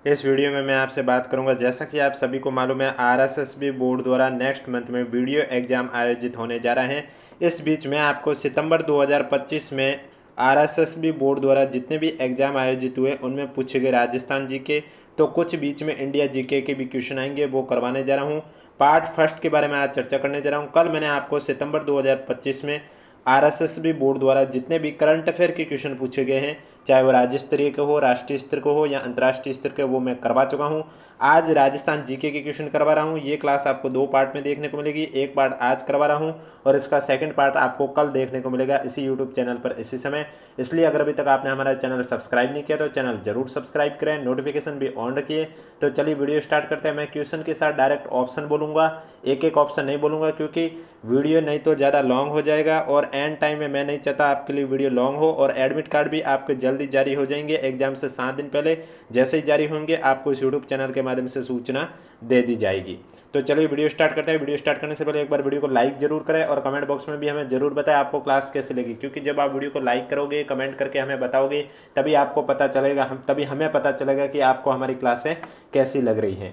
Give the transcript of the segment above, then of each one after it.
इस वीडियो में मैं आपसे बात करूंगा, जैसा कि आप सभी को मालूम है आरएसएसबी बोर्ड द्वारा नेक्स्ट मंथ में वीडियो एग्ज़ाम आयोजित होने जा रहे हैं। इस बीच में आपको सितंबर 2025 में आरएसएसबी बोर्ड द्वारा जितने भी एग्ज़ाम आयोजित हुए उनमें पूछे गए राजस्थान जीके, तो कुछ बीच में इंडिया जीके के भी क्वेश्चन आएंगे, वो करवाने जा रहा हूँ। पार्ट फर्स्ट के बारे में आज चर्चा करने जा रहा हूँ। कल मैंने आपको सितंबर 2025 में आरएसएसबी बोर्ड द्वारा जितने भी करंट अफेयर के क्वेश्चन पूछे गए हैं, चाहे वो राज्य स्तरीय के हो, राष्ट्रीय स्तर के हो या अंतर्राष्ट्रीय स्तर के, वो मैं करवा चुका हूँ। आज राजस्थान जीके के क्वेश्चन करवा रहा हूँ। ये क्लास आपको 2 पार्ट में देखने को मिलेगी। एक पार्ट आज करवा रहा हूँ और इसका सेकंड पार्ट आपको कल देखने को मिलेगा इसी यूट्यूब चैनल पर इसी समय। इसलिए अगर अभी तक आपने हमारा चैनल सब्सक्राइब नहीं किया तो चैनल जरूर सब्सक्राइब करें, नोटिफिकेशन भी ऑन रखिए। तो चलिए वीडियो स्टार्ट करते हैं। मैं क्वेश्चन के साथ डायरेक्ट ऑप्शन बोलूँगा, एक एक ऑप्शन नहीं बोलूँगा, क्योंकि वीडियो नहीं तो ज़्यादा लॉन्ग हो जाएगा और एंड टाइम में मैं नहीं चाहता आपके लिए वीडियो लॉन्ग हो। और एडमिट कार्ड भी आपके जल्दी जारी हो जाएंगे एग्जाम से 7 दिन पहले। जैसे ही जारी होंगे आपको इस यूट्यूब चैनल के माध्यम से सूचना दे दी जाएगी। तो चलिए वीडियो स्टार्ट करते हैं। वीडियो स्टार्ट करने से पहले एक बार वीडियो को लाइक जरूर करें और कमेंट बॉक्स में भी हमें जरूर बताएं आपको क्लास कैसी लगी, क्योंकि जब आप वीडियो को लाइक करोगे, कमेंट करके हमें बताओगे, तभी आपको पता चलेगा, तभी हमें पता चलेगा कि आपको हमारी क्लासें कैसी लग रही हैं।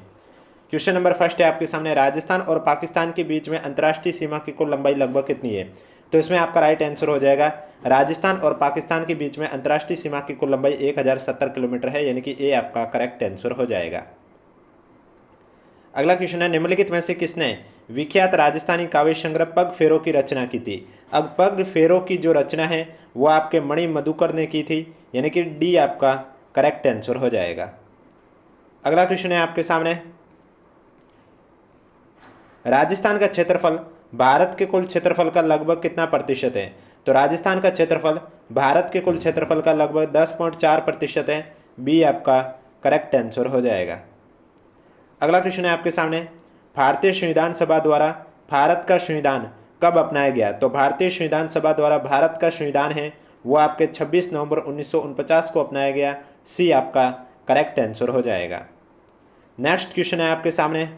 क्वेश्चन नंबर फर्स्ट है आपके सामने, राजस्थान और पाकिस्तान के बीच में अंतर्राष्ट्रीय सीमा की कुल लंबाई लगभग कितनी है? तो इसमें आपका राइट आंसर हो जाएगा राजस्थान और पाकिस्तान के बीच में अंतर्राष्ट्रीय सीमा की कुल लंबाई 1070 किलोमीटर है, यानी कि ए आपका करेक्ट आंसर हो जाएगा। अगला क्वेश्चन है, निम्नलिखित में से किसने विख्यात राजस्थानी काव्य संग्रह पग फेरों की रचना की थी? अब पग फेरों की जो रचना है वो आपके मणि मधुकर ने की थी, यानी कि डी आपका करेक्ट आंसर हो जाएगा। अगला क्वेश्चन है आपके सामने, राजस्थान का क्षेत्रफल भारत के कुल क्षेत्रफल का लगभग कितना प्रतिशत है? तो राजस्थान का क्षेत्रफल भारत के कुल क्षेत्रफल का लगभग 10.4% है, बी आपका करेक्ट आंसर हो जाएगा। अगला क्वेश्चन है आपके सामने, भारतीय संविधान सभा द्वारा भारत का संविधान कब अपनाया गया? तो भारतीय संविधान सभा द्वारा भारत का संविधान है वो आपके 26 नवंबर 1949 को अपनाया गया, सी आपका करेक्ट आंसर हो जाएगा। नेक्स्ट क्वेश्चन है आपके सामने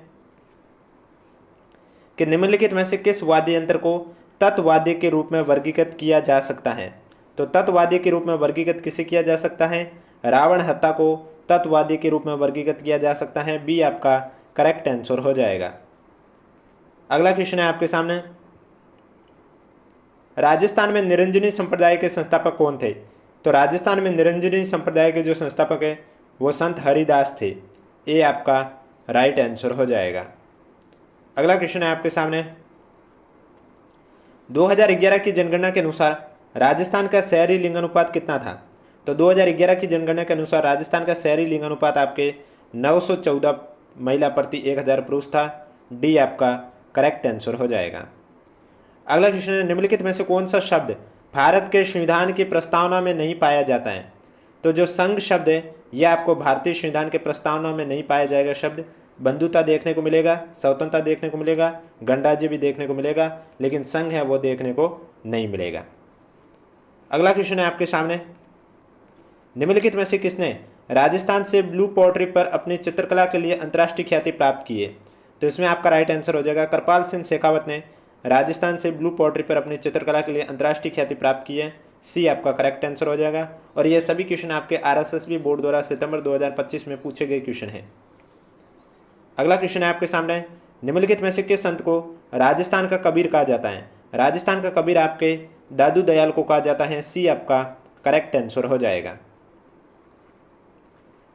कि निम्नलिखित में से किस वाद्य यंत्र को तत्वाद्य के रूप में वर्गीकृत किया जा सकता है? तो तत्वाद्य के रूप में वर्गीकृत किसे किया जा सकता है? रावण हत्था को तत्वाद्य के रूप में वर्गीकृत किया जा सकता है, बी आपका करेक्ट आंसर हो जाएगा। अगला क्वेश्चन है आपके सामने, राजस्थान में निरंजनी संप्रदाय के संस्थापक कौन थे? तो राजस्थान में निरंजनी संप्रदाय के जो संस्थापक है वो संत हरिदास थे, ए आपका राइट आंसर हो जाएगा। अगला क्वेश्चन है आपके सामने, 2011 की जनगणना के अनुसार राजस्थान का शहरी लिंगानुपात कितना था? तो 2011 की जनगणना के अनुसार राजस्थान का शहरी लिंगानुपात आपके 914 महिला प्रति 1000 पुरुष था, डी आपका करेक्ट आंसर हो जाएगा। अगला क्वेश्चन है, निम्नलिखित में से कौन सा शब्द भारत के संविधान की प्रस्तावना में नहीं पाया जाता है? तो जो संघ शब्द है यह आपको भारतीय संविधान के प्रस्तावना में नहीं पाया जाएगा शब्द। बंधुता देखने को मिलेगा, स्वतंत्रता देखने को मिलेगा, गणराज्य भी देखने को मिलेगा, लेकिन संघ है वो देखने को नहीं मिलेगा। अगला क्वेश्चन है आपके सामने, निम्नलिखित में से किसने राजस्थान से ब्लू पोट्री पर अपनी चित्रकला के लिए अंतर्राष्ट्रीय ख्याति प्राप्त की है? तो इसमें आपका राइट आंसर हो जाएगा कृपाल सिंह शेखावत ने राजस्थान से ब्लू पोट्री पर अपनी चित्रकला के लिए अंतर्राष्ट्रीय ख्याति प्राप्त की है, सी आपका करेक्ट आंसर हो जाएगा। और ये सभी क्वेश्चन आपके आरएसएसबी बोर्ड द्वारा सितंबर 2025 में पूछे गए क्वेश्चन हैं। अगला क्वेश्चन है आपके सामने, निम्नलिखित में से किस संत को राजस्थान का कबीर कहा जाता है? राजस्थान का कबीर आपके दादू दयाल को कहा जाता है, सी आपका करेक्ट आंसर हो जाएगा।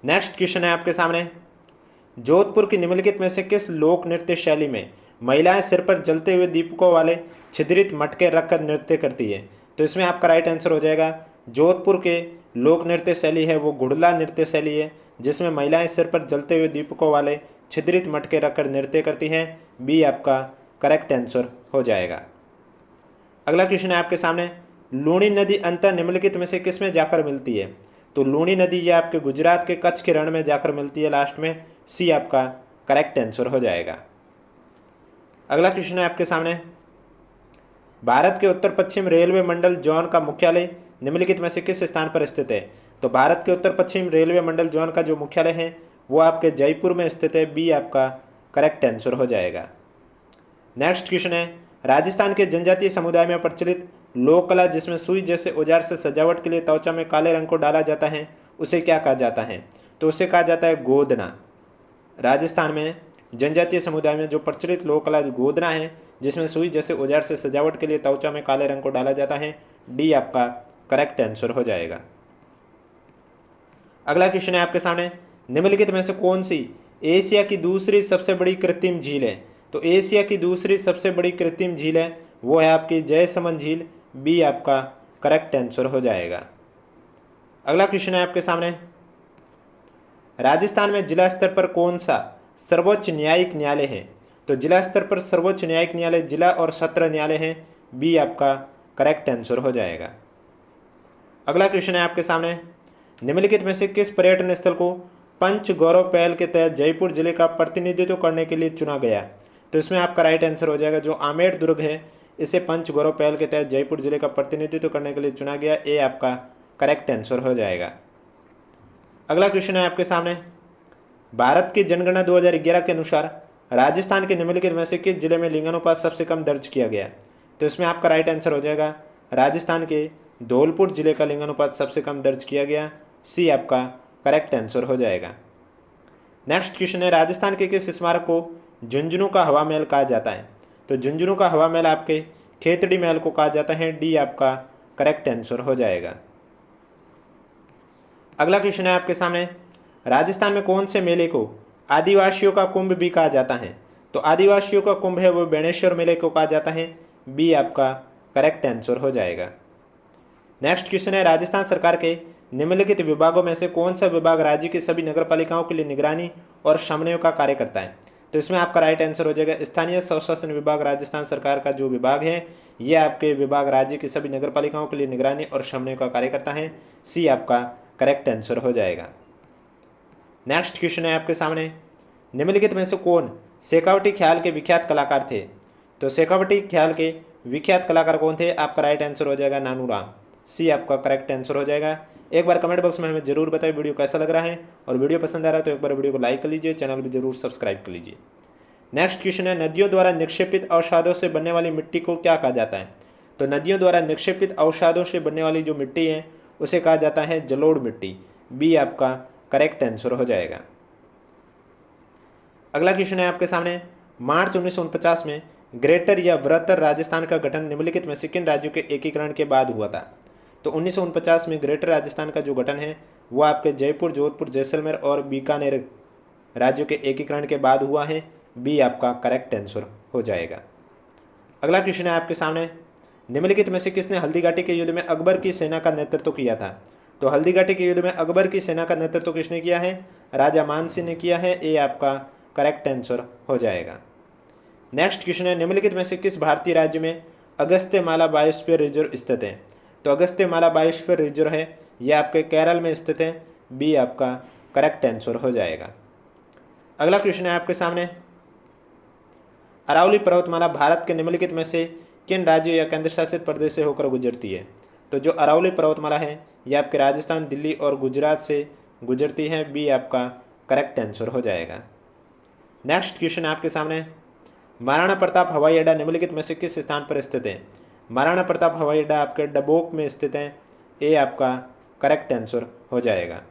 नेक्स्ट क्वेश्चन है आपके सामने, जोधपुर की निम्नलिखित में से किस लोक नृत्य शैली में महिलाएं सिर पर जलते हुए दीपकों वाले छिद्रित मटके रखकर नृत्य करती है? तो इसमें आपका राइट आंसर हो जाएगा जोधपुर के लोक नृत्य शैली है वो गुड़ला नृत्य शैली है, जिसमें महिलाएं सिर पर जलते हुए दीपकों वाले छिद्रित मटके रखकर नृत्य करती हैं, बी आपका करेक्ट आंसर हो जाएगा। अगला क्वेश्चन है आपके सामने, लूणी नदी अंततः निम्नलिखित में से किस में जाकर मिलती है? तो लूणी नदी ये आपके गुजरात के कच्छ के रण में जाकर मिलती है लास्ट में, सी आपका करेक्ट आंसर हो जाएगा। अगला क्वेश्चन है आपके सामने, भारत के उत्तर पश्चिम रेलवे मंडल जोन का मुख्यालय निम्नलिखित में से किस स्थान पर स्थित है? तो भारत के उत्तर पश्चिम रेलवे मंडल जोन का जो मुख्यालय है वो आपके जयपुर में स्थित है, बी आपका करेक्ट आंसर हो जाएगा। नेक्स्ट क्वेश्चन है, राजस्थान के जनजातीय समुदाय में प्रचलित लोक कला जिसमें सुई जैसे औजार से सजावट के लिए त्वचा में काले रंग को डाला जाता है उसे क्या कहा जाता है? तो उसे कहा जाता है गोदना। राजस्थान में जनजातीय समुदाय में जो प्रचलित लोक कला गोदना है, जिसमें सुई जैसे औजार से सजावट के लिए त्वचा में काले रंग को डाला जाता है। डी आपका करेक्ट आंसर हो जाएगा। अगला क्वेश्चन है आपके सामने, निम्नलिखित में से कौन सी एशिया की दूसरी सबसे बड़ी कृत्रिम झील है? तो एशिया की दूसरी सबसे बड़ी कृत्रिम झील है वो है आपकी जयसमंद झील। बी आपका करेक्ट आंसर हो जाएगा। अगला क्वेश्चन है आपके सामने, राजस्थान में जिला स्तर पर कौन सा सर्वोच्च न्यायिक न्यायालय है? तो जिला स्तर पर सर्वोच्च न्यायिक न्यायालय जिला और सत्र न्यायालय है। बी आपका करेक्ट आंसर हो जाएगा। अगला क्वेश्चन है आपके सामने, निम्नलिखित में से किस पर्यटन स्थल को पंच गौरव पहल के तहत जयपुर जिले का प्रतिनिधित्व करने के लिए चुना गया? तो इसमें आपका राइट आंसर हो जाएगा जो आमेर दुर्ग है, इसे पंच गौरव पहल के तहत जयपुर जिले का प्रतिनिधित्व करने के लिए चुना गया। ए आपका करेक्ट आंसर हो जाएगा। अगला क्वेश्चन है आपके सामने, भारत की जनगणना 2011 के अनुसार राजस्थान के निम्नलिखित में से किस जिले में लिंगानुपात सबसे कम दर्ज किया गया? तो इसमें आपका राइट आंसर हो जाएगा राजस्थान के धौलपुर जिले का लिंगानुपात सबसे कम दर्ज किया गया। सी आपका करेक्ट आंसर हो जाएगा। नेक्स्ट क्वेश्चन है, राजस्थान के किस स्मारक को झुंझुनू का हवा महल कहा जाता है? तो झुंझुनू का हवा महल आपके खेतड़ी महल को कहा जाता है। डी आपका करेक्ट आंसर हो जाएगा। अगला क्वेश्चन है आपके सामने, राजस्थान में कौन से मेले को आदिवासियों का कुंभ भी कहा जाता है? तो आदिवासियों का कुंभ है वो बेणेश्वर मेले को कहा जाता है। बी आपका करेक्ट आंसर हो जाएगा। नेक्स्ट क्वेश्चन है, राजस्थान सरकार के निम्नलिखित विभागों में से कौन सा विभाग राज्य की सभी नगरपालिकाओं के लिए निगरानी और समन्वय का कार्य करता है? तो इसमें आपका राइट आंसर हो जाएगा स्थानीय स्वशासन विभाग। राजस्थान सरकार का जो विभाग है ये आपके विभाग राज्य की सभी नगरपालिकाओं के लिए निगरानी और समन्वय का कार्य करता है। सी आपका करेक्ट आंसर हो जाएगा। नेक्स्ट क्वेश्चन है आपके सामने, निम्नलिखित में से कौन शेखावटी ख्याल के विख्यात कलाकार थे? तो शेखावटी ख्याल के विख्यात कलाकार कौन थे? आपका राइट आंसर हो जाएगा नानूराम। सी आपका करेक्ट आंसर हो जाएगा। एक बार कमेंट बॉक्स में हमें जरूर बताएं वीडियो कैसा लग रहा है, और वीडियो पसंद आ रहा है तो एक बार वीडियो को लाइक कर लीजिए, चैनल भी जरूर सब्सक्राइब कर लीजिए। नेक्स्ट क्वेश्चन है, नदियों द्वारा निक्षेपित अवसादों से बनने वाली मिट्टी को क्या कहा जाता है? तो नदियों द्वारा निक्षेपित अवसादों से बनने वाली जो मिट्टी है उसे कहा जाता है जलोढ़ मिट्टी। बी आपका करेक्ट आंसर हो जाएगा। अगला क्वेश्चन है आपके सामने, मार्च 1949 में ग्रेटर या बृहत्तर राजस्थान का गठन निम्नलिखित में से किन राज्यों के एकीकरण के बाद हुआ था? तो 1949 में ग्रेटर राजस्थान का जो गठन है वो आपके जयपुर, जोधपुर, जैसलमेर और बीकानेर राज्यों के एकीकरण के बाद हुआ है। बी आपका करेक्ट आंसर हो जाएगा। अगला क्वेश्चन है आपके सामने, निम्नलिखित में से किसने हल्दीघाटी के युद्ध में अकबर की सेना का नेतृत्व किया था? तो हल्दीघाटी के युद्ध में अकबर की सेना का नेतृत्व किसने किया है? राजा मान सिंह ने किया है। ए आपका करेक्ट आंसर हो जाएगा। नेक्स्ट क्वेश्चन है, निम्नलिखित में से किस भारतीय राज्य में अगस्त्यमाला बायोस्फीयर रिजर्व स्थित है? तो अगस्त्यमाला बायोस्फीयर रिजर्व है यह आपके केरल में स्थित है। बी आपका करेक्ट आंसर हो जाएगा। अगला क्वेश्चन है आपके सामने, अरावली पर्वतमाला भारत के निम्नलिखित में से किन राज्यों या केंद्र शासित प्रदेश से होकर गुजरती है? तो जो अरावली पर्वतमाला है यह आपके राजस्थान, दिल्ली और गुजरात से गुजरती है। बी आपका करेक्ट आंसर हो जाएगा। नेक्स्ट क्वेश्चन आपके सामने, महाराणा प्रताप हवाई अड्डा निम्नलिखित में से किस स्थान पर स्थित है? महाराणा प्रताप हवाई अड्डा आपके डबोक में स्थित है। ए आपका करेक्ट आंसर हो जाएगा।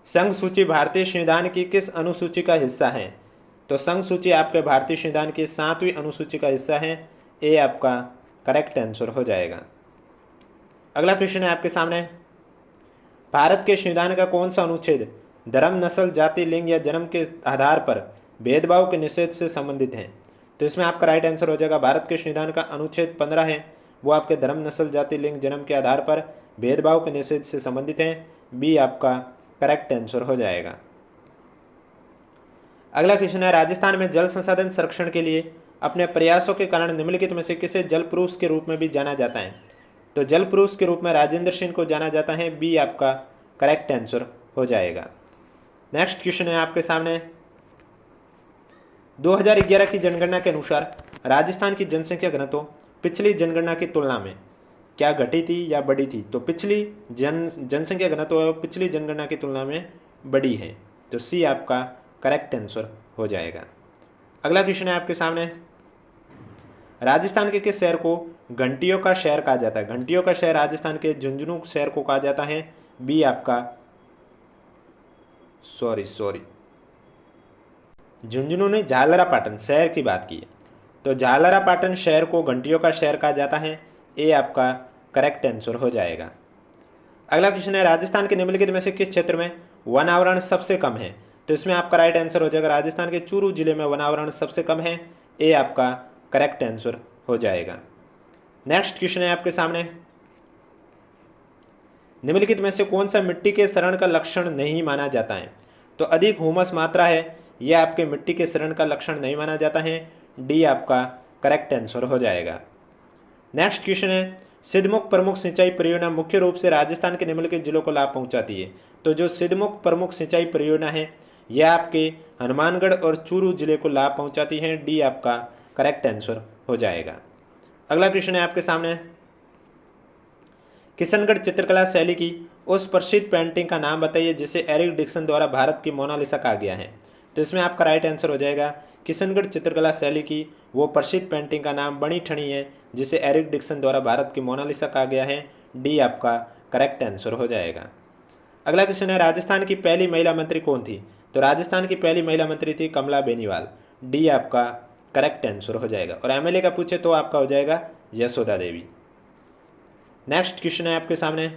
संघ सूची भारतीय संविधान की किस अनुसूची का हिस्सा है? तो संघ सूची आपके भारतीय संविधान की 7वीं अनुसूची का हिस्सा है। ए आपका करेक्ट आंसर हो जाएगा। अगला क्वेश्चन है आपके सामने, भारत के संविधान का कौन सा अनुच्छेद धर्म, नस्ल, जाति, लिंग या जन्म के आधार पर भेदभाव के निषेध से संबंधित है? तो इसमें आपका राइट आंसर हो जाएगा भारत के संविधान का अनुच्छेद 15 है वो आपके धर्म, नस्ल, जाति, लिंग, जन्म के आधार पर भेदभाव के निषेध से संबंधित है। बी आपका करेक्ट आंसर हो जाएगा। अगला क्वेश्चन है, राजस्थान में जल संसाधन संरक्षण के लिए अपने प्रयासों के कारण निम्नलिखित में से किसे जल पुरुष के रूप में भी जाना जाता है? तो जल पुरुष के रूप में राजेंद्र सिंह को जाना जाता है। बी आपका करेक्ट आंसर हो जाएगा। नेक्स्ट क्वेश्चन है आपके सामने, 2011 की जनगणना के अनुसार राजस्थान की जनसंख्या घनत्व पिछली जनगणना की तुलना में क्या घटी थी या बढ़ी थी? तो पिछली जनसंख्या घनत्व पिछली जनगणना की तुलना में बढ़ी है। तो सी आपका करेक्ट आंसर हो जाएगा। अगला क्वेश्चन है आपके सामने, राजस्थान के किस शहर को घंटियों का शहर कहा जाता है? घंटियों का शहर राजस्थान के झुंझुनू शहर को कहा जाता है। बी आपका सॉरी झुंझुनू ने झालरापाटन शहर की बात की है। तो झालरापाटन शहर को घंटियों का शहर कहा जाता है। ये आपका करेक्ट आंसर हो जाएगा। अगला क्वेश्चन है, राजस्थान के निम्नलिखित में से किस क्षेत्र में वन आवरण सबसे कम है? तो इसमें आपका राइट आंसर हो जाएगा राजस्थान के चूरू जिले में वन आवरण सबसे कम है। ये आपका करेक्ट आंसर हो जाएगा। नेक्स्ट क्वेश्चन है आपके सामने, निम्नलिखित में से कौन सा मिट्टी के सड़न का लक्षण नहीं माना जाता है? तो अधिक ह्यूमस मात्रा है, यह आपके मिट्टी के सड़न का लक्षण नहीं माना जाता है। डी आपका करेक्ट आंसर हो जाएगा। नेक्स्ट क्वेश्चन है, सिद्धमुख प्रमुख सिंचाई परियोजना मुख्य रूप से राजस्थान के निम्नलिखित जिलों को लाभ पहुंचाती है। तो जो सिद्धमुख प्रमुख सिंचाई परियोजना है यह आपके हनुमानगढ़ और चूरू जिले को लाभ पहुंचाती है। डी आपका करेक्ट आंसर हो जाएगा। अगला क्वेश्चन है आपके सामने, किशनगढ़ चित्रकला शैली की उस प्रसिद्ध पेंटिंग का नाम बताइए जिसे एरिक डिक्सन द्वारा भारत की मोनालिसा कहा गया है। तो इसमें आपका राइट आंसर हो जाएगा किशनगढ़ चित्रकला शैली की वो प्रसिद्ध पेंटिंग का नाम बनी ठनी है जिसे एरिक डिक्सन द्वारा भारत की मोनालिसा कहा गया है। डी आपका करेक्ट आंसर हो जाएगा। अगला क्वेश्चन है, राजस्थान की पहली महिला मंत्री कौन थी? तो राजस्थान की पहली महिला मंत्री थी कमला बेनीवाल। डी आपका करेक्ट आंसर हो जाएगा। और एमएलए का पूछे तो आपका हो जाएगा यशोदा देवी। नेक्स्ट क्वेश्चन है आपके सामने,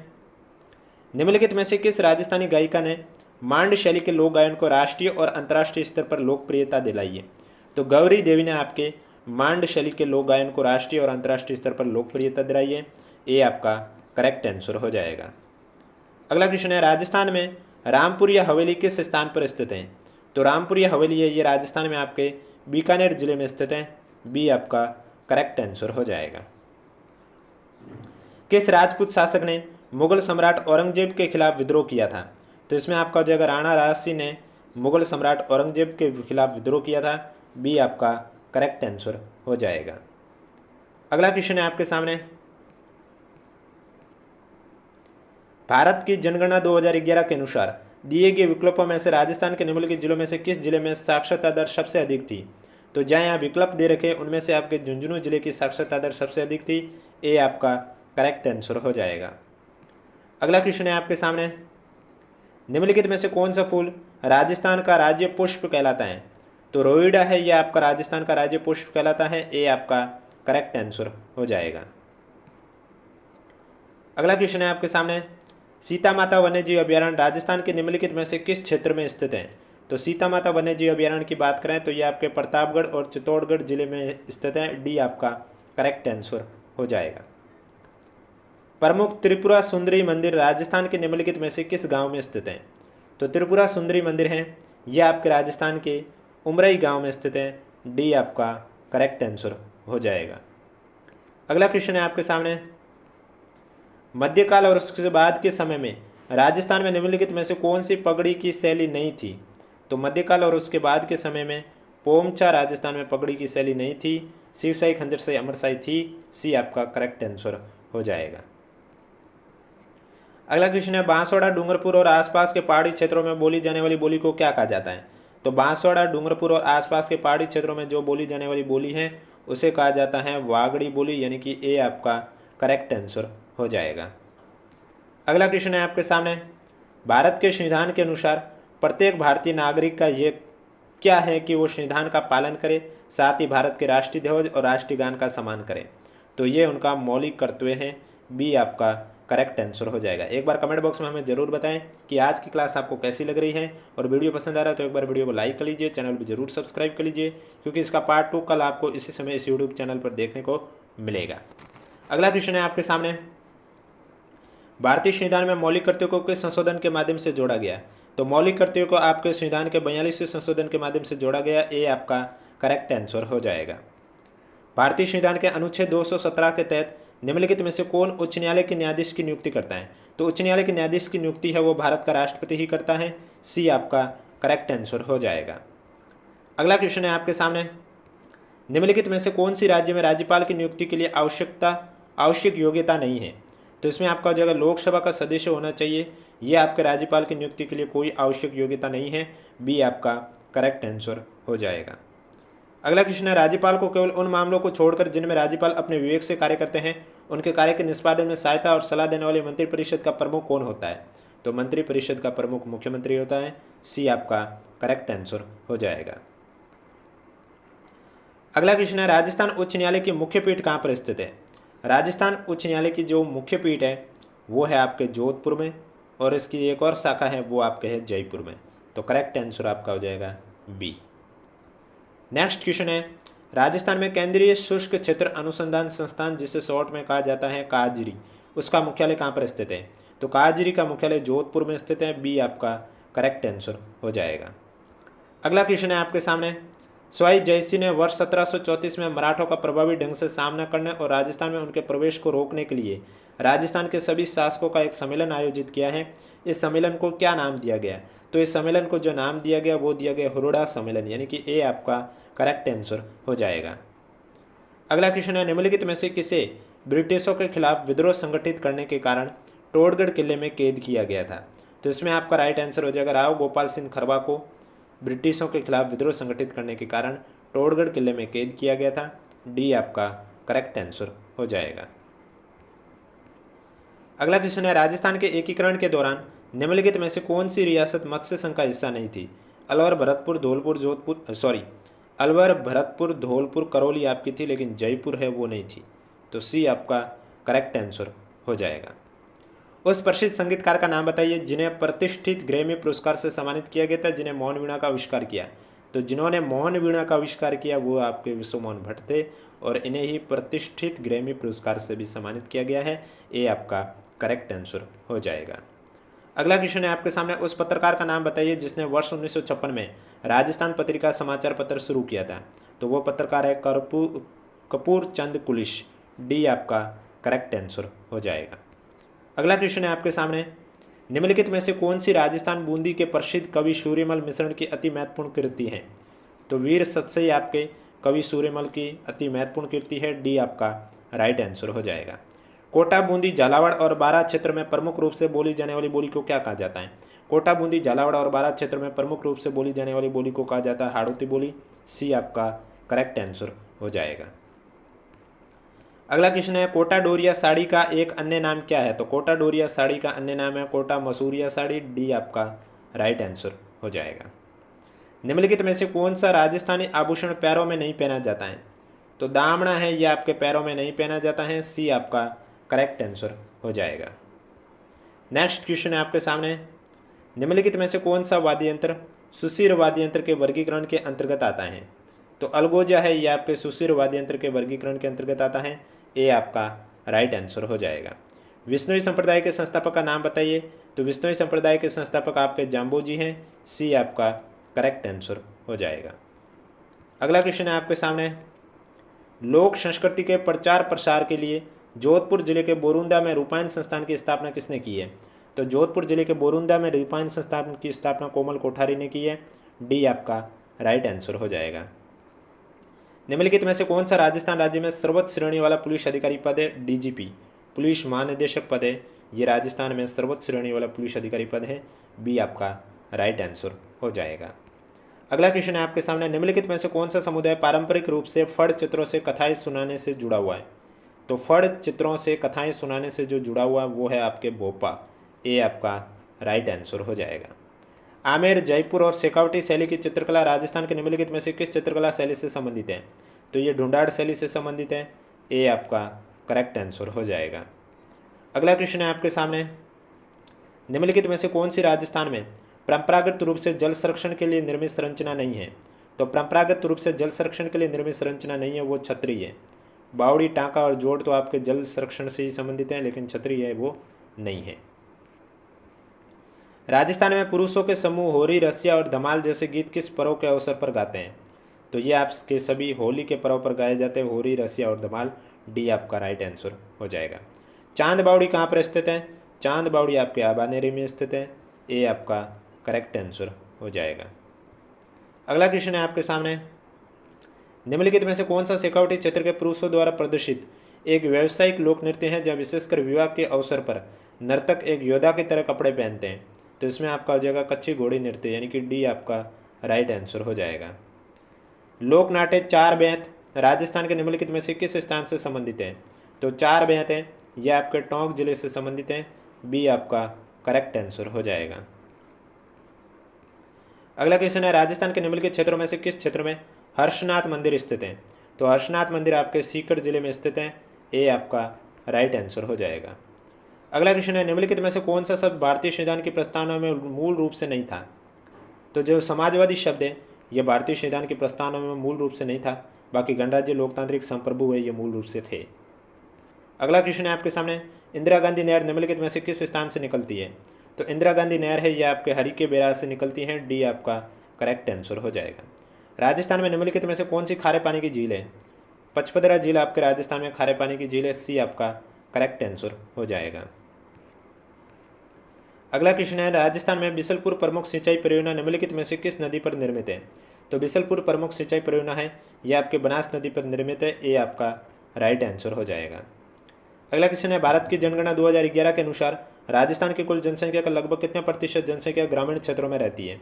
निम्नलिखित में से किस राजस्थानी गायिका ने मांड शैली के लोक गायन को राष्ट्रीय और अंतर्राष्ट्रीय स्तर पर लोकप्रियता दिलाई है? तो गौरी देवी ने आपके मांड शैली के लोक गायन को राष्ट्रीय और अंतर्राष्ट्रीय स्तर पर लोकप्रियता दिलाई है। ये आपका करेक्ट आंसर हो जाएगा। अगला क्वेश्चन है, राजस्थान में रामपुर या हवेली किस स्थान पर स्थित है? तो रामपुर या हवेली है ये राजस्थान में आपके बीकानेर जिले में स्थित है। बी आपका करेक्ट आंसर हो जाएगा। किस राजपूत शासक ने मुगल सम्राट औरंगजेब के खिलाफ विद्रोह किया था? तो इसमें आपका हो जाएगा राणा राजसिंह ने मुगल सम्राट औरंगजेब के खिलाफ विद्रोह किया था। बी आपका करेक्ट आंसर हो जाएगा। अगला क्वेश्चन है आपके सामने, भारत की जनगणना 2011 के अनुसार दिए गए विकल्पों में से राजस्थान के निम्नलिखित जिलों में से किस जिले में साक्षरता दर सबसे अधिक थी? तो जहाँ यहाँ विकल्प दे रखे उनमें से आपके झुंझुनू जिले की साक्षरता दर सबसे अधिक थी। ये आपका करेक्ट आंसर हो जाएगा। अगला क्वेश्चन है आपके सामने, निम्नलिखित में से कौन सा फूल राजस्थान का राज्य पुष्प कहलाता है? तो रोईडा है यह आपका राजस्थान का राज्य पुष्प कहलाता है। ये आपका करेक्ट आंसर हो जाएगा। अगला क्वेश्चन है आपके सामने, सीता माता वन्यजीव अभ्यारण्य राजस्थान के निम्नलिखित में से किस क्षेत्र में स्थित है? तो सीता माता वन्यजीव अभ्यारण्य की बात करें तो ये आपके प्रतापगढ़ और चित्तौड़गढ़ जिले में स्थित है। डी आपका करेक्ट आंसर हो जाएगा। प्रमुख त्रिपुरा सुंदरी मंदिर राजस्थान के निम्नलिखित में से किस गांव में स्थित है? तो त्रिपुरा सुंदरी मंदिर है यह आपके राजस्थान के उमरई गांव में स्थित है। डी आपका करेक्ट आंसर हो जाएगा। अगला क्वेश्चन है आपके सामने, मध्यकाल और उसके बाद के समय में राजस्थान में निम्नलिखित में से कौन सी पगड़ी की शैली नहीं थी? तो मध्यकाल और उसके बाद के समय में पोमचा राजस्थान में पगड़ी की शैली नहीं थी। शिवशाही, खंजरशाही, अमरशाही थी। सी आपका करेक्ट आंसर हो जाएगा। अगला क्वेश्चन है, बांसवाड़ा, डूंगरपुर और आसपास के पहाड़ी क्षेत्रों में बोली जाने वाली बोली को क्या कहा जाता है? तो बांसवाड़ा, डूंगरपुर और आसपास के पहाड़ी क्षेत्रों में जो बोली जाने वाली बोली है उसे कहा जाता है वागड़ी बोली, यानी कि ए आपका करेक्ट आंसर हो जाएगा। अगला क्वेश्चन है आपके सामने, भारत के संविधान के अनुसार प्रत्येक भारतीय नागरिक का ये क्या है कि वो संविधान का पालन करे, साथ ही भारत के राष्ट्रीय ध्वज और राष्ट्रीय गान का सम्मान करे? तो ये उनका मौलिक कर्तव्य है। बी आपका करेक्ट आंसर हो जाएगा। एक बार कमेंट बॉक्स में हमें जरूर बताएं कि आज की क्लास आपको कैसी लग रही है, और वीडियो पसंद आ रहा है तो एक बार वीडियो को लाइक कर लीजिए, चैनल भी जरूर सब्सक्राइब कर लीजिए, क्योंकि इसका पार्ट 2 कल आपको इसी समय इस यूट्यूब चैनल पर देखने को मिलेगा। अगला क्वेश्चन है आपके सामने, भारतीय संविधान में मौलिक कर्तव्यों को किस संशोधन के माध्यम से जोड़ा गया? तो मौलिक कर्तव्यों को आपके संविधान के 42वें संशोधन के माध्यम से जोड़ा गया। ये आपका करेक्ट आंसर हो जाएगा। भारतीय संविधान के अनुच्छेद 217 के तहत निम्नलिखित में से कौन उच्च न्यायालय के न्यायाधीश की नियुक्ति करता है? तो उच्च न्यायालय के न्यायाधीश की नियुक्ति है वो भारत का राष्ट्रपति ही करता है। सी आपका करेक्ट आंसर हो जाएगा। अगला क्वेश्चन है आपके सामने, निम्नलिखित में से कौन सी राज्य में राज्यपाल की नियुक्ति के लिए आवश्यक योग्यता नहीं है? तो इसमें आपका जो है लोकसभा का सदस्य होना चाहिए। ये आपके राज्यपाल की नियुक्ति के लिए कोई आवश्यक योग्यता नहीं है। बी आपका करेक्ट आंसर हो जाएगा। अगला क्वेश्चन है, राज्यपाल को केवल उन मामलों को छोड़कर जिनमें राज्यपाल अपने विवेक से कार्य करते हैं उनके कार्य के निष्पादन में सहायता और सलाह देने वाले मंत्रिपरिषद का प्रमुख कौन होता है? तो मंत्रिपरिषद का प्रमुख मुख्यमंत्री होता है। सी आपका करेक्ट आंसर हो जाएगा। अगला क्वेश्चन है, राजस्थान उच्च न्यायालय की मुख्य पीठ कहाँ पर स्थित है? राजस्थान उच्च न्यायालय की जो मुख्य पीठ है वो है आपके जोधपुर में, और इसकी एक और शाखा है वो आपके है जयपुर में। तो करेक्ट आंसर आपका हो जाएगा बी। नेक्स्ट क्वेश्चन है, राजस्थान में केंद्रीय शुष्क क्षेत्र अनुसंधान संस्थान, जिसे शॉर्ट में कहा जाता है काजरी, उसका मुख्यालय कहाँ पर स्थित है? तो काजरी का मुख्यालय जोधपुर में स्थित है। बी आपका करेक्ट आंसर हो जाएगा। अगला क्वेश्चन है आपके सामने, सवाई जयसिंह ने वर्ष 1734 में मराठों का प्रभावी ढंग से सामना करने और राजस्थान में उनके प्रवेश को रोकने के लिए राजस्थान के सभी शासकों का एक सम्मेलन आयोजित किया है। इस सम्मेलन को क्या नाम दिया गया? तो इस सम्मेलन को जो नाम दिया गया वो दिया गया हुरडा सम्मेलन, यानी कि ए आपका करेक्ट आंसर हो जाएगा। अगला क्वेश्चन है, निम्नलिखित में से किसे ब्रिटिशों के खिलाफ विद्रोह संगठित करने के कारण टोडगढ़ किले में कैद किया गया था? तो इसमें आपका राइट आंसर हो जाएगा राव गोपाल सिंह खरवा को ब्रिटिशों के खिलाफ विद्रोह संगठित करने के कारण टोडगढ़ किले में कैद किया गया था। डी आपका करेक्ट आंसर हो जाएगा। अगला क्वेश्चन है, राजस्थान के एकीकरण के दौरान निम्नलिखित में से कौन सी रियासत मत्स्य संघ का हिस्सा नहीं थी? अलवर भरतपुर धौलपुर करौली आपकी थी, लेकिन जयपुर है वो नहीं थी। तो सी आपका करेक्ट आंसर हो जाएगा। उस प्रसिद्ध संगीतकार का नाम बताइए जिन्हें प्रतिष्ठित ग्रैमी पुरस्कार से सम्मानित किया गया था, जिन्हें मोहन वीणा का आविष्कार किया। तो जिन्होंने मोहन वीणा का आविष्कार किया वो आपके विश्वमोहन भट्ट थे, और इन्हें ही प्रतिष्ठित ग्रैमी पुरस्कार से भी सम्मानित किया गया है। ये आपका करेक्ट आंसर हो जाएगा। अगला क्वेश्चन है आपके सामने, उस पत्रकार का नाम बताइए जिसने वर्ष 1956 में राजस्थान पत्रिका समाचार पत्र शुरू किया था। तो वो पत्रकार है कपूर चंद कुलिश। डी आपका करेक्ट आंसर हो जाएगा। अगला क्वेश्चन है आपके सामने, निम्नलिखित में से कौन सी राजस्थान बूंदी के प्रसिद्ध कवि सूर्यमल मिश्रण की अति महत्वपूर्ण कृति है? तो वीर सतसई आपके कवि सूर्यमल की अति महत्वपूर्ण कृति है। डी आपका राइट आंसर हो जाएगा। कोटा बूंदी झालावाड़ और बारां क्षेत्र में प्रमुख रूप से बोली जाने वाली बोली को क्या कहा जाता है? कोटा बूंदी झालावाड़ और बारां क्षेत्र में प्रमुख रूप से बोली जाने वाली बोली को कहा जाता है हाड़ौती बोली। सी आपका करेक्ट आंसर हो जाएगा। अगला क्वेश्चन है, कोटा डोरिया साड़ी का एक अन्य नाम क्या है? तो कोटा डोरिया साड़ी का अन्य नाम है कोटा मसूरिया साड़ी। डी आपका राइट आंसर हो जाएगा। निम्नलिखित में से कौन सा राजस्थानी आभूषण पैरों में नहीं पहना जाता है? तो दामना है, यह आपके पैरों में नहीं पहना जाता है। सी आपका करेक्ट आंसर हो जाएगा। नेक्स्ट क्वेश्चन है आपके सामने, निम्नलिखित में से कौन सा वाद्य यंत्र सुशिर वाद्य यंत्र के वर्गीकरण के अंतर्गत आता है? तो अलगोजा है, यह आपके सुशिर वाद्य यंत्र के वर्गीकरण के अंतर्गत आता है। ए आपका राइट आंसर हो जाएगा। विश्नोई संप्रदाय के संस्थापक का नाम बताइए। तो विश्नोई संप्रदाय के संस्थापक आपके जाम्बो जी हैं। सी आपका करेक्ट आंसर हो जाएगा। अगला क्वेश्चन है आपके सामने, लोक संस्कृति के प्रचार प्रसार के लिए जोधपुर जिले के बोरुंदा में रूपायन संस्थान की स्थापना किसने की है? तो जोधपुर जिले के बोरुंदा में रूपायन संस्थान की स्थापना कोमल कोठारी ने की है। डी आपका राइट आंसर हो जाएगा। निम्नलिखित में से कौन सा राजस्थान राज्य में सर्वोच्च श्रेणी वाला पुलिस अधिकारी पद है? डीजीपी पुलिस महानिदेशक पद है, ये राजस्थान में सर्वोच्च श्रेणी वाला पुलिस अधिकारी पद है। बी आपका राइट आंसर हो जाएगा। अगला क्वेश्चन है आपके सामने, निम्नलिखित में से कौन सा समुदाय पारंपरिक रूप से फड़ चित्रों से कथाएं सुनाने से जुड़ा हुआ है? तो फड़ चित्रों से कथाएं सुनाने से जो जुड़ा हुआ है वो है आपके भोपा। ए आपका राइट आंसर हो जाएगा। आमेर, जयपुर और शेखावटी शैली की चित्रकला राजस्थान के निम्नलिखित में से किस चित्रकला शैली से संबंधित है? तो ये ढूंढाड़ शैली से संबंधित है। ए आपका करेक्ट आंसर हो जाएगा। अगला क्वेश्चन है आपके सामने, निम्नलिखित में से कौन सी राजस्थान में परंपरागत रूप से जल संरक्षण के लिए निर्मित संरचना नहीं है? तो परंपरागत रूप से जल संरक्षण के लिए निर्मित संरचना नहीं है, वो छतरी है। बावड़ी, टांका और जोड़ तो आपके जल संरक्षण से ही संबंधित हैं, लेकिन छतरी है वो नहीं है। राजस्थान में पुरुषों के समूह होरी, रसिया और धमाल जैसे गीत किस पर्व के अवसर पर गाते हैं? तो ये आपके सभी होली के पर्व पर गाए जाते हैं, होरी, रसिया और धमाल। डी आपका राइट आंसर हो जाएगा। चांद बावड़ी कहाँ पर स्थित है? चांद बावड़ी आपके आबानेरी में स्थित है। ए आपका करेक्ट आंसर हो जाएगा। अगला क्वेश्चन है आपके सामने, निम्नलिखित में से कौन सा शेखावटी क्षेत्र के पुरुषों द्वारा प्रदर्शित एक व्यावसायिक लोक नृत्य है जहाँ विशेषकर विवाह के अवसर पर नर्तक एक योद्धा की तरह कपड़े पहनते हैं? तो इसमें आपका हो जाएगा कच्ची घोड़ी नृत्य, यानी कि डी आपका राइट आंसर हो जाएगा। लोक नाट्य चार बेंत राजस्थान के निम्नलिखित में से किस स्थान से संबंधित है? तो चार बेंत है, यह आपके टोंक जिले से संबंधित है। बी आपका करेक्ट आंसर हो जाएगा। अगला क्वेश्चन है, राजस्थान के निम्नलिखित क्षेत्रों में से किस क्षेत्र में हर्षनाथ मंदिर स्थित है? तो हर्षनाथ मंदिर आपके सीकर जिले में स्थित है, ये आपका राइट आंसर हो जाएगा। अगला क्वेश्चन है, निम्नलिखित में से कौन सा शब्द भारतीय संविधान की प्रस्तावना में मूल रूप से नहीं था? तो जो समाजवादी शब्द है ये भारतीय संविधान की प्रस्तावना में मूल रूप से नहीं था, बाकी गणराज्य लोकतांत्रिक संप्रभु है ये मूल रूप से थे। अगला क्वेश्चन है आपके सामने, इंदिरा गांधी नहर निम्नलिखित में से किस स्थान से निकलती है? तो इंदिरा गांधी नहर है ये आपके हरिके बैराज से निकलती है, डी आपका करेक्ट आंसर हो जाएगा। राजस्थान में निम्नलिखित में से कौन सी खारे पानी की झील है? पचपदरा झील आपके राजस्थान में खारे पानी की झील है, सी आपका करेक्ट आंसर हो जाएगा। अगला क्वेश्चन है, राजस्थान में बिसलपुर प्रमुख सिंचाई परियोजना निम्नलिखित में से किस नदी पर निर्मित है? तो बिसलपुर प्रमुख सिंचाई परियोजना है ये आपके बनास नदी पर निर्मित है, ये आपका राइट आंसर हो जाएगा। अगला क्वेश्चन है, भारत की जनगणना 2011 के अनुसार राजस्थान की कुल जनसंख्या का लगभग कितने प्रतिशत जनसंख्या ग्रामीण क्षेत्रों में रहती है?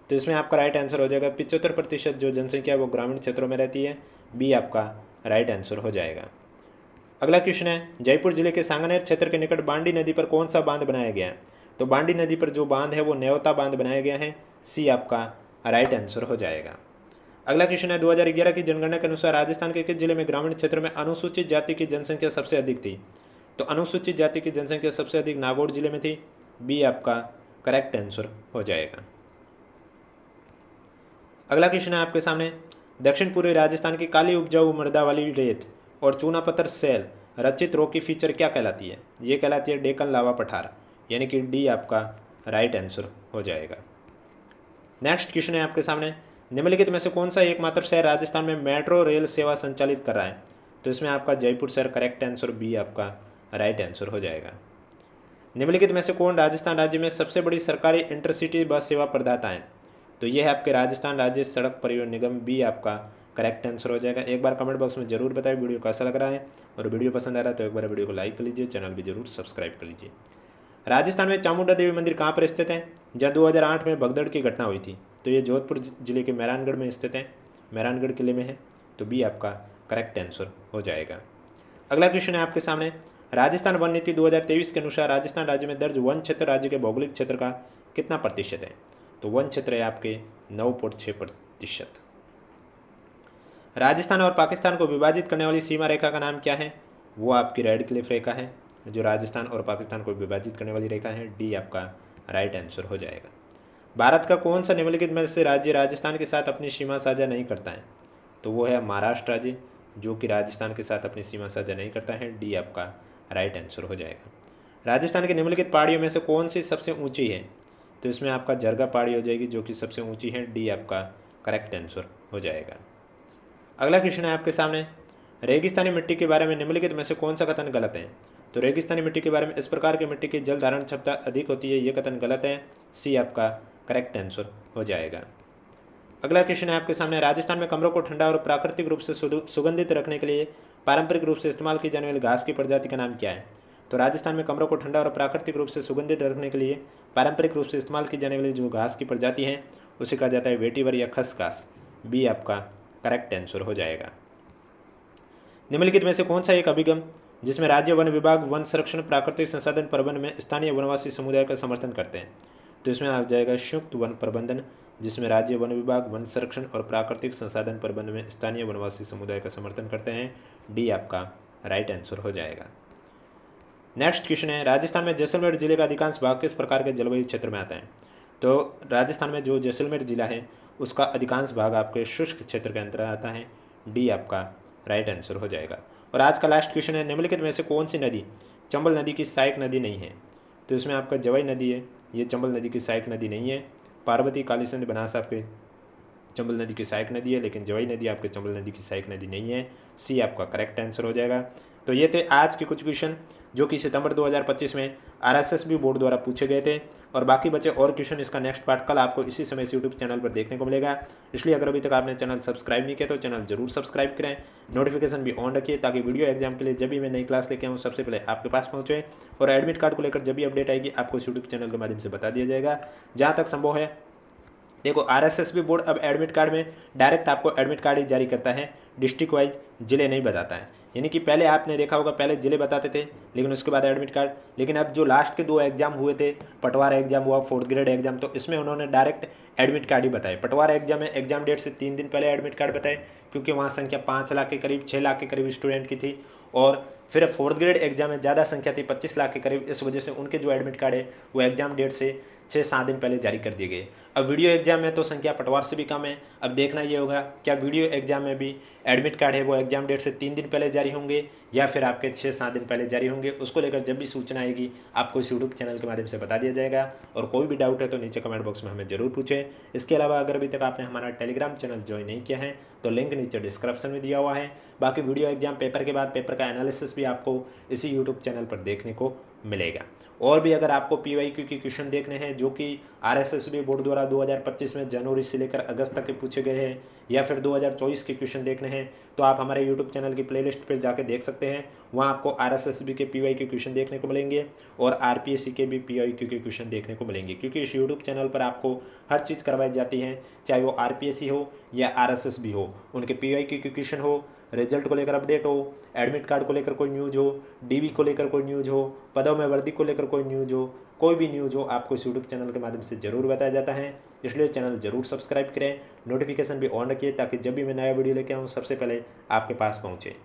तो इसमें आपका राइट आंसर हो जाएगा 75% जो जनसंख्या है वो ग्रामीण क्षेत्रों में रहती है, बी आपका राइट आंसर हो जाएगा। अगला क्वेश्चन है, जयपुर जिले के सांगनेर क्षेत्र के निकट बांडी नदी पर कौन सा बांध बनाया गया है? तो बांडी नदी पर जो बांध है वो न्योता बांध बनाया गया है, सी आपका राइट आंसर हो जाएगा। अगला क्वेश्चन है, 2011 की जनगणना के अनुसार राजस्थान के किस जिले में ग्रामीण क्षेत्र में अनुसूचित जाति की जनसंख्या सबसे अधिक थी? तो अनुसूचित जाति की जनसंख्या सबसे अधिक नागौर जिले में थी, बी आपका करेक्ट आंसर हो जाएगा। अगला क्वेश्चन है आपके सामने, दक्षिण पूर्वी राजस्थान की काली उपजाऊ मृदा वाली रेत और चूना पत्थर सेल रचित रॉकी फीचर क्या कहलाती है? ये कहलाती है डेक्कन लावा पठार, यानी कि डी आपका राइट आंसर हो जाएगा। नेक्स्ट क्वेश्चन है आपके सामने, निम्नलिखित में से कौन सा एकमात्र शहर राजस्थान में मेट्रो रेल सेवा संचालित कर रहा है? तो इसमें आपका जयपुर शहर करेक्ट आंसर, बी आपका राइट आंसर हो जाएगा। निम्नलिखित में से कौन राजस्थान राज्य में सबसे बड़ी सरकारी इंटरसिटी बस सेवा प्रदाता है? तो ये है आपके राजस्थान राज्य सड़क परिवहन निगम, बी आपका करेक्ट आंसर हो जाएगा। एक बार कमेंट बॉक्स में जरूर बताएं वीडियो कैसा लग रहा है, और वीडियो पसंद आ रहा है तो एक बार वीडियो को लाइक कर लीजिए, चैनल भी जरूर सब्सक्राइब कर लीजिए। राजस्थान में चामुंडा देवी मंदिर कहाँ पर स्थित है जहाँ 2008 में भगदड़ की घटना हुई थी? तो ये जोधपुर जिले के मेहरानगढ़ में स्थित है, मेहरानगढ़ किले में है, तो बी आपका करेक्ट आंसर हो जाएगा। अगला क्वेश्चन है आपके सामने, राजस्थान वन नीति 2023 के अनुसार राजस्थान राज्य में दर्ज वन क्षेत्र राज्य के भौगोलिक क्षेत्र का कितना प्रतिशत है? तो वन क्षेत्र है आपके 9.6%। राजस्थान और पाकिस्तान को विभाजित करने वाली सीमा रेखा का नाम क्या है? वो आपकी रेड क्लिफ रेखा है, जो राजस्थान और पाकिस्तान को विभाजित करने वाली रेखा है, डी आपका राइट आंसर हो जाएगा। भारत का कौन सा निम्नलिखित में से राज्य राजस्थान के साथ अपनी सीमा साझा नहीं करता है? तो वो है महाराष्ट्र राज्य, जो कि राजस्थान के साथ अपनी सीमा साझा नहीं करता है, डी आपका राइट आंसर हो जाएगा। राजस्थान की निम्नलिखित पहाड़ियों में से कौन सी सबसे ऊंची है? तो इसमें आपका जरगा पहाड़ी हो जाएगी, जो कि सबसे ऊंची है, डी आपका करेक्ट आंसर हो जाएगा। अगला क्वेश्चन है आपके सामने, रेगिस्तानी मिट्टी के बारे में निम्नलिखित में से कौन सा कथन गलत है? तो रेगिस्तानी मिट्टी के बारे में, इस प्रकार की मिट्टी की जल धारण क्षमता अधिक होती है, ये कथन गलत है, सी आपका करेक्ट आंसर हो जाएगा। अगला क्वेश्चन है आपके सामने, राजस्थान में कमरों को ठंडा और प्राकृतिक रूप से सुगंधित रखने के लिए पारंपरिक रूप से इस्तेमाल की जाने वाली घास की प्रजाति का नाम क्या है? तो राजस्थान में कमरों को ठंडा और प्राकृतिक रूप से सुगंधित रखने के लिए पारंपरिक रूप से इस्तेमाल की जाने वाली जो घास की प्रजाति है उसे कहा जाता है वेटीवर या खस घास, बी आपका करेक्ट आंसर हो जाएगा। निम्नलिखित में से कौन सा एक अभिगम जिसमें राज्य वन विभाग वन संरक्षण प्राकृतिक संसाधन प्रबंधन में स्थानीय वनवासी समुदाय का समर्थन करते हैं? तो इसमें आ जाएगा संयुक्त वन प्रबंधन, जिसमें राज्य वन विभाग वन संरक्षण और प्राकृतिक संसाधन प्रबंधन में स्थानीय वनवासी समुदाय का समर्थन करते हैं, डी आपका राइट आंसर हो जाएगा। नेक्स्ट क्वेश्चन है, राजस्थान में जैसलमेर जिले का अधिकांश भाग किस प्रकार के जलवायु क्षेत्र में आता है? तो राजस्थान में जो जैसलमेर जिला है उसका अधिकांश भाग आपके शुष्क क्षेत्र के अंतर्गत आता है, डी आपका राइट आंसर हो जाएगा। और आज का लास्ट क्वेश्चन है, निम्नलिखित में से कौन सी नदी चंबल नदी की सहायक नदी नहीं है? तो इसमें आपका जवाई नदी है, ये चंबल नदी की सहायक नदी नहीं है। पार्वती, कालीसिंध, बनास आपके चंबल नदी की सहायक नदी है, लेकिन जवाई नदी आपके चंबल नदी की सहायक नदी नहीं है, सी आपका करेक्ट आंसर हो जाएगा। तो ये थे आज के कुछ क्वेश्चन जो कि सितंबर 2025 में RSSB बोर्ड द्वारा पूछे गए थे, और बाकी बचे और क्वेश्चन इसका नेक्स्ट पार्ट कल आपको इसी समय इस यूट्यूब चैनल पर देखने को मिलेगा। इसलिए अगर अभी तक आपने चैनल सब्सक्राइब नहीं किया तो चैनल जरूर सब्सक्राइब करें, नोटिफिकेशन भी ऑन रखिए ताकि वीडियो एग्जाम के लिए जब भी मैं नई क्लास लेके आऊँ सबसे पहले आपके पास पहुँचे, और एडमिट कार्ड को लेकर जब भी अपडेट आएगी आपको इस यूट्यूब चैनल के माध्यम से बता दिया जाएगा। जहाँ तक संभव है, देखो RSSB बोर्ड अब एडमिट कार्ड में डायरेक्ट आपको एडमिट कार्ड ही जारी करता है, डिस्ट्रिक्ट वाइज जिले नहीं बताता है। यानी कि पहले आपने देखा होगा, पहले ज़िले बताते थे लेकिन उसके बाद एडमिट कार्ड, लेकिन अब जो लास्ट के 2 एग्ज़ाम हुए थे, पटवार एग्ज़ाम हुआ, 4th ग्रेड एग्ज़ाम, तो इसमें उन्होंने डायरेक्ट एडमिट कार्ड ही बताए। पटवार एग्ज़ाम में एग्ज़ाम डेट से 3 दिन पहले एडमिट कार्ड बताए, क्योंकि वहाँ संख्या 5 लाख के करीब, 6 लाख के करीब स्टूडेंट की थी। और फिर 4th ग्रेड एग्ज़ाम में ज़्यादा संख्या थी, 25 लाख के करीब, इस वजह से उनके जो एडमिट कार्ड है वो एग्ज़ाम डेट से 6-7 दिन पहले जारी कर दिए गए। अब वीडियो एग्ज़ाम में तो संख्या पटवार से भी कम है। अब देखना ये होगा क्या वीडियो एग्ज़ाम में भी एडमिट कार्ड है वो एग्ज़ाम डेट से 3 दिन पहले जारी होंगे या फिर आपके 6-7 दिन पहले जारी होंगे। उसको लेकर जब भी सूचना आएगी आपको इस यूट्यूब चैनल के माध्यम से बता दिया जाएगा। और कोई भी डाउट है तो नीचे कमेंट बॉक्स में हमें ज़रूर पूछें। इसके अलावा अगर अभी तक आपने हमारा टेलीग्राम चैनल ज्वाइन नहीं किया है तो लिंक नीचे डिस्क्रिप्शन में दिया हुआ है। बाकी वीडियो एग्ज़ाम पेपर के बाद पेपर का एनालिसिस भी आपको इसी यूट्यूब चैनल पर देखने को मिलेगा। और भी अगर आपको PYQ के क्वेश्चन देखने हैं जो कि RSSB बोर्ड द्वारा 2025 में जनवरी से लेकर अगस्त तक के पूछे गए हैं, या फिर 2024 के क्वेश्चन देखने हैं, तो आप हमारे यूट्यूब चैनल की प्लेलिस्ट पर जाकर देख सकते हैं। वहाँ आपको RSSB के PYQ क्वेश्चन देखने को मिलेंगे और RPSC के भी PYQ के क्वेश्चन देखने को मिलेंगे, क्योंकि इस यूट्यूब चैनल पर आपको हर चीज़ करवाई जाती है, चाहे वो RPSC हो या RSSB हो, उनके PYQ के क्वेश्चन हो, रिजल्ट को लेकर अपडेट हो, एडमिट कार्ड को लेकर कोई न्यूज़ हो, DV को लेकर कोई न्यूज़ हो, पदों में वर्दी को लेकर कोई न्यूज़ हो, कोई भी न्यूज़ हो, आपको इस यूट्यूब चैनल के माध्यम से ज़रूर बताया जाता है। इसलिए चैनल ज़रूर सब्सक्राइब करें, नोटिफिकेशन भी ऑन रखिए ताकि जब भी मैं नया वीडियो लेके आऊँ सबसे पहले आपके पास पहुँचे।